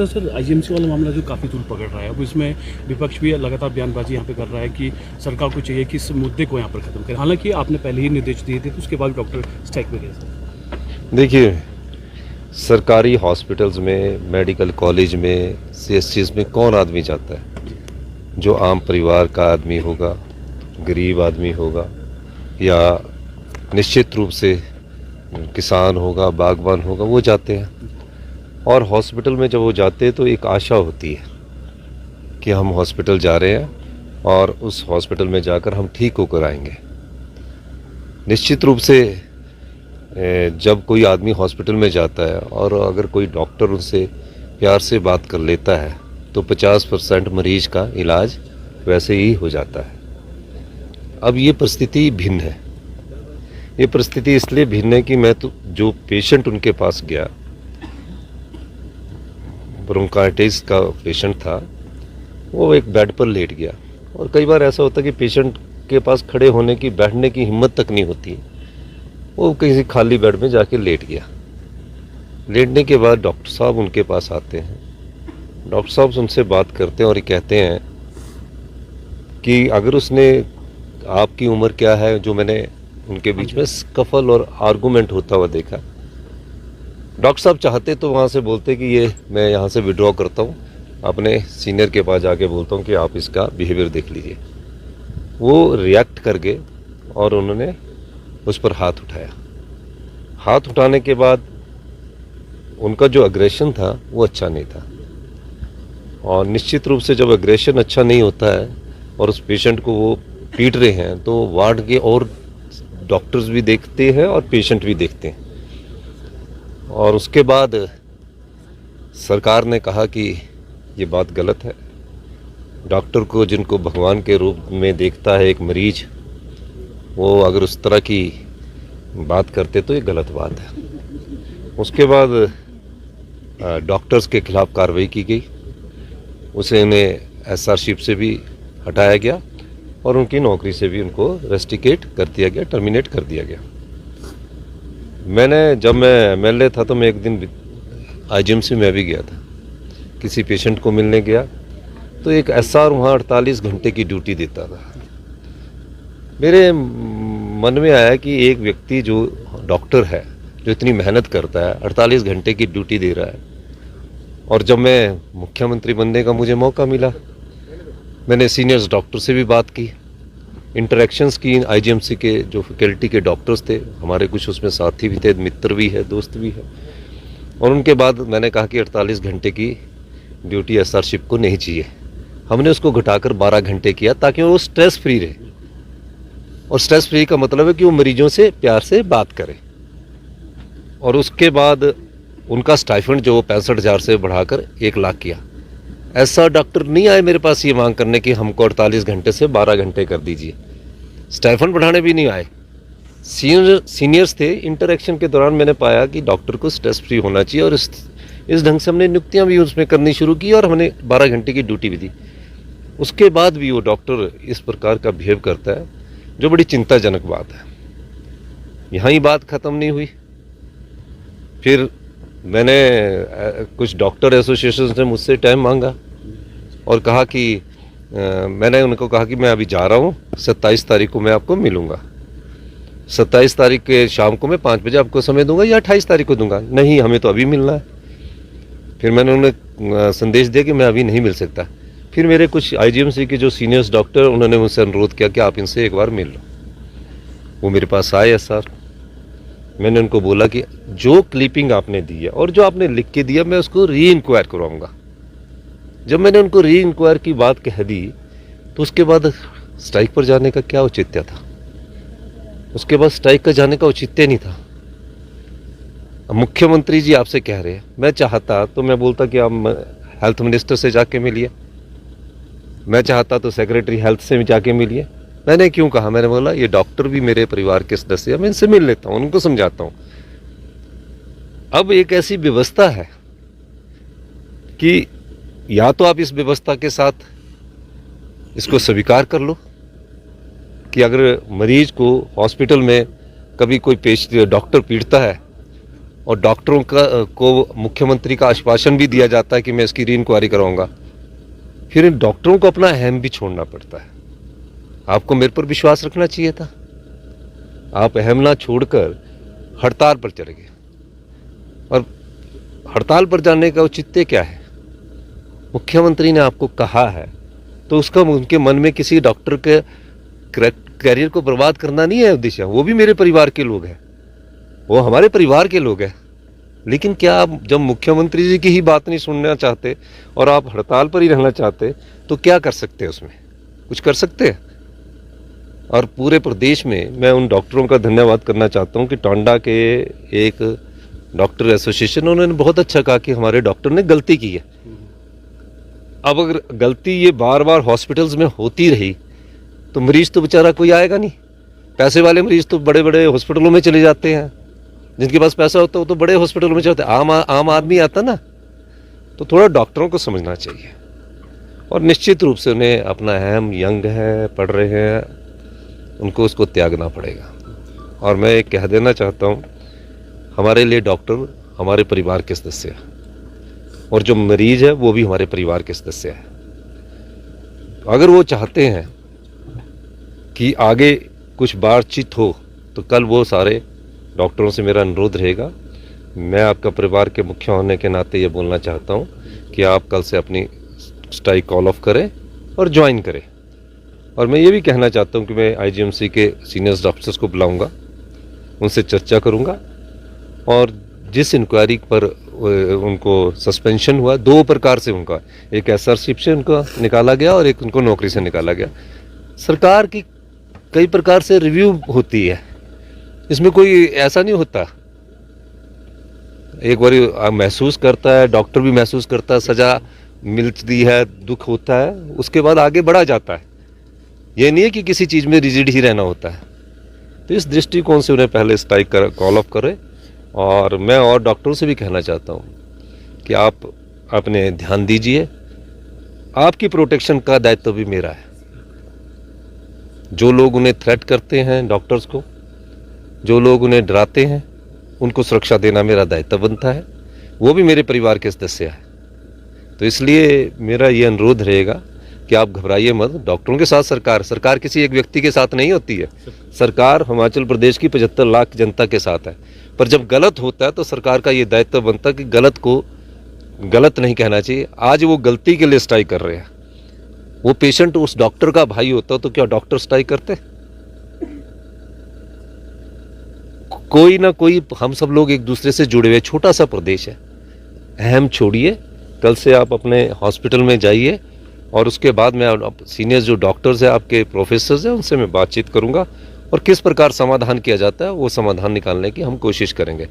Sir IGMC वाला मामला जो काफ़ी दूर पकड़ रहा है, अब इसमें विपक्ष भी लगातार बयानबाजी यहाँ पे कर रहा है कि सरकार को चाहिए कि इस मुद्दे को यहाँ पर खत्म करें। हालांकि आपने पहले ही निर्देश दिए थे, तो उसके बाद डॉक्टर स्ट्राइक पे गए सर। देखिए, सरकारी हॉस्पिटल्स में, मेडिकल कॉलेज में, सीएससीज में कौन आदमी जाता है? जो आम परिवार का आदमी होगा, गरीब आदमी होगा, या निश्चित रूप से किसान होगा, बागवान होगा, वो जाते हैं। और हॉस्पिटल में जब वो जाते हैं तो एक आशा होती है कि हम हॉस्पिटल जा रहे हैं और उस हॉस्पिटल में जाकर हम ठीक होकर आएंगे। निश्चित रूप से जब कोई आदमी हॉस्पिटल में जाता है और अगर कोई डॉक्टर उनसे प्यार से बात कर लेता है तो 50% मरीज का इलाज वैसे ही हो जाता है। अब ये परिस्थिति भिन्न है। ये परिस्थिति इसलिए भिन्न है कि मैं तो जो पेशेंट उनके पास गया, ब्रोंकाइटिस का पेशेंट था, वो एक बेड पर लेट गया। और कई बार ऐसा होता है कि पेशेंट के पास खड़े होने की, बैठने की हिम्मत तक नहीं होती, वो किसी खाली बेड में जाके लेट गया। लेटने के बाद डॉक्टर साहब उनके पास आते हैं। डॉक्टर साहब उनसे बात करते हैं और ये कहते हैं कि अगर उसने, आपकी उम्र क्या है, जो मैंने उनके बीच में स्कफल और आर्गूमेंट होता हुआ देखा। डॉक्टर साहब चाहते तो वहाँ से बोलते कि ये मैं यहाँ से विड्रॉ करता हूँ, अपने सीनियर के पास जाके बोलता हूँ कि आप इसका बिहेवियर देख लीजिए। वो रिएक्ट कर गए और उन्होंने उस पर हाथ उठाया। हाथ उठाने के बाद उनका जो अग्रेशन था वो अच्छा नहीं था। और निश्चित रूप से जब अग्रेशन अच्छा नहीं होता है और उस पेशेंट को वो पीट रहे हैं तो वार्ड के और डॉक्टर्स भी देखते हैं और पेशेंट भी देखते हैं। और उसके बाद सरकार ने कहा कि ये बात गलत है। डॉक्टर को, जिनको भगवान के रूप में देखता है एक मरीज, वो अगर उस तरह की बात करते तो ये गलत बात है। उसके बाद डॉक्टर्स के खिलाफ कार्रवाई की गई। उसे उन्हें एसआरशिप से भी हटाया गया और उनकी नौकरी से भी उनको रेस्टिकेट कर दिया गया, टर्मिनेट कर दिया गया। जब मैं एमएलए था तो मैं एक दिन आईजीएमसी में भी गया था। किसी पेशेंट को मिलने गया तो एक एसआर वहाँ 48 घंटे की ड्यूटी देता था। मेरे मन में आया कि एक व्यक्ति जो डॉक्टर है, जो इतनी मेहनत करता है, 48 घंटे की ड्यूटी दे रहा है। और जब मैं मुख्यमंत्री बनने का मुझे मौका मिला, मैंने सीनियर्स डॉक्टर से भी बात की, इंटरेक्शंस की। आईजीएमसी के जो फैकल्टी के डॉक्टर्स थे, हमारे कुछ उसमें साथी भी थे, मित्र भी है, दोस्त भी है। और उनके बाद मैंने कहा कि 48 घंटे की ड्यूटी एसआरशिप को नहीं चाहिए। हमने उसको घटाकर 12 घंटे किया ताकि वो स्ट्रेस फ्री रहे। और स्ट्रेस फ्री का मतलब है कि वो मरीजों से प्यार से बात करे। और उसके बाद उनका स्टाइफंड जो 65,000 से बढ़ाकर 1 लाख किया। ऐसा डॉक्टर नहीं आए मेरे पास ये मांग करने कि हमको 48 घंटे से 12 घंटे कर दीजिए। स्टाइफंड बढ़ाने भी नहीं आए। सीनियर्स थे। इंटरेक्शन के दौरान मैंने पाया कि डॉक्टर को स्ट्रेस फ्री होना चाहिए और इस ढंग से हमने नियुक्तियां भी उसमें करनी शुरू की और हमने 12 घंटे की ड्यूटी भी दी। उसके बाद भी वो डॉक्टर इस प्रकार का बिहेव करता है, जो बड़ी चिंताजनक बात है। यहाँ ही बात खत्म नहीं हुई। फिर मैंने कुछ डॉक्टर एसोसिएशन से मुझसे टाइम मांगा और कहा कि मैंने उनको कहा कि मैं अभी जा रहा हूँ, 27 तारीख को मैं आपको मिलूँगा। 27 तारीख के शाम को मैं 5 बजे आपको समय दूंगा या 28 तारीख को दूंगा। नहीं, हमें तो अभी मिलना है। फिर मैंने उन्हें संदेश दिया कि मैं अभी नहीं मिल सकता। फिर मेरे कुछ आईजीएमसी के जो सीनियर्स डॉक्टर, उन्होंने मुझसे अनुरोध किया कि आप इनसे एक बार मिल लो। वो मेरे पास आए सर। मैंने उनको बोला कि जो क्लिपिंग आपने दी है और जो आपने लिख के दिया, मैं उसको री इंक्वायर करवाऊंगा। जब मैंने उनको री इंक्वायर की बात कह दी तो उसके बाद स्ट्राइक पर जाने का क्या औचित्य था? उसके बाद स्ट्राइक का जाने का औचित्य नहीं था। मुख्यमंत्री जी आपसे कह रहे हैं, मैं चाहता तो मैं बोलता कि आप हेल्थ मिनिस्टर से जाके मिलिए। मैं चाहता तो सेक्रेटरी हेल्थ से भी जाके मिलिए। मैंने क्यों कहा? मैंने बोला ये डॉक्टर भी मेरे परिवार के सदस्य हैं, मैं इनसे मिल लेता हूँ, उनको समझाता हूँ। अब एक ऐसी व्यवस्था है कि या तो आप इस व्यवस्था के साथ इसको स्वीकार कर लो कि अगर मरीज को हॉस्पिटल में कभी कोई डॉक्टर पीटता है और डॉक्टरों को मुख्यमंत्री का आश्वासन भी दिया जाता है कि मैं इसकी री इंक्वायरी कराऊंगा, फिर इन डॉक्टरों को अपना अहम भी छोड़ना पड़ता है। आपको मेरे पर विश्वास रखना चाहिए था, आप अहम ना छोड़कर हड़ताल पर चले गए। और हड़ताल पर जाने का औचित्य क्या है? मुख्यमंत्री ने आपको कहा है तो उसका उनके मन में किसी डॉक्टर के करियर को बर्बाद करना नहीं है उद्देश्य। वो भी मेरे परिवार के लोग हैं, वो हमारे परिवार के लोग हैं। लेकिन क्या आप जब मुख्यमंत्री जी की ही बात नहीं सुनना चाहते और आप हड़ताल पर ही रहना चाहते तो क्या कर सकते हैं? उसमें कुछ कर सकते हैं? और पूरे प्रदेश में मैं उन डॉक्टरों का धन्यवाद करना चाहता हूं कि टांडा के एक डॉक्टर एसोसिएशन, उन्होंने बहुत अच्छा कहा कि हमारे डॉक्टर ने गलती की है। अब अगर गलती ये बार बार हॉस्पिटल्स में होती रही तो मरीज तो बेचारा कोई आएगा नहीं। पैसे वाले मरीज तो बड़े बड़े हॉस्पिटलों में चले जाते हैं, जिनके पास पैसा होता है वो तो बड़े हॉस्पिटलों में जाते हैं, आम आदमी आता ना। तो थोड़ा डॉक्टरों को समझना चाहिए और निश्चित रूप से उन्हें अपना अहम, यंग है, पढ़ रहे हैं, उनको उसको त्यागना पड़ेगा। और मैं एक कह देना चाहता हूँ, हमारे लिए डॉक्टर हमारे परिवार के सदस्य है और जो मरीज है वो भी हमारे परिवार के सदस्य है। अगर वो चाहते हैं कि आगे कुछ बातचीत हो तो कल वो सारे डॉक्टरों से मेरा अनुरोध रहेगा। मैं आपका परिवार के मुखिया होने के नाते ये बोलना चाहता हूँ कि आप कल से अपनी स्ट्राइक कॉल ऑफ करें और ज्वाइन करें। और मैं ये भी कहना चाहता हूँ कि मैं आईजीएमसी के सीनियर डॉक्टर्स को बुलाऊंगा, उनसे चर्चा करूंगा और जिस इंक्वायरी पर उनको सस्पेंशन हुआ, दो प्रकार से उनका, एक एसआरशिप से उनका निकाला गया और एक उनको नौकरी से निकाला गया। सरकार की कई प्रकार से रिव्यू होती है, इसमें कोई ऐसा नहीं होता। एक बार महसूस करता है, डॉक्टर भी महसूस करता है, सजा मिलती है, दुख होता है, उसके बाद आगे बढ़ा जाता है। ये नहीं है कि किसी चीज़ में रिजिड ही रहना होता है। तो इस दृष्टिकोण से उन्हें पहले स्ट्राइक कॉल ऑफ करें। और मैं और डॉक्टरों से भी कहना चाहता हूँ कि आप अपने ध्यान दीजिए, आपकी प्रोटेक्शन का दायित्व भी मेरा है। जो लोग उन्हें थ्रेट करते हैं, डॉक्टर्स को, जो लोग उन्हें डराते हैं, उनको सुरक्षा देना मेरा दायित्व बनता है। वो भी मेरे परिवार के सदस्य है। तो इसलिए मेरा ये अनुरोध रहेगा कि आप घबराइए मत। डॉक्टरों के साथ सरकार किसी एक व्यक्ति के साथ नहीं होती है। सरकार हिमाचल प्रदेश की 75 लाख जनता के साथ है। पर जब गलत होता है तो सरकार का ये दायित्व बनता है कि गलत को गलत नहीं कहना चाहिए। आज वो गलती के लिए स्ट्राइक कर रहे हैं। वो पेशेंट उस डॉक्टर का भाई होता तो क्या डॉक्टर स्ट्राइक करते? कोई ना कोई, हम सब लोग एक दूसरे से जुड़े हुए, छोटा सा प्रदेश है। अहम छोड़िए, कल से आप अपने हॉस्पिटल में जाइए और उसके बाद मैं सीनियर जो डॉक्टर्स हैं, आपके प्रोफेसर्स हैं, उनसे मैं बातचीत करूंगा और किस प्रकार समाधान किया जाता है वो समाधान निकालने की हम कोशिश करेंगे।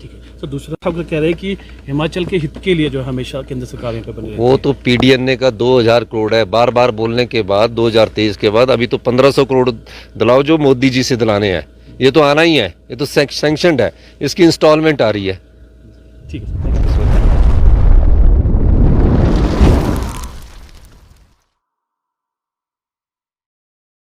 ठीक है सर। दूसरा आप कह रहे हैं कि हिमाचल के हित के लिए जो हमेशा केंद्र सरकार यहाँ पे बनी रहती है। वो तो पीडीएनए का 2000 करोड़ है, बार बार बोलने के बाद 2023 के बाद अभी तो 1500 करोड़ दिलाओ जो मोदी जी से दिलाने हैं। ये तो आना ही है, ये तो सैंक्शनड है, इसकी इंस्टॉलमेंट आ रही है। ठीक है।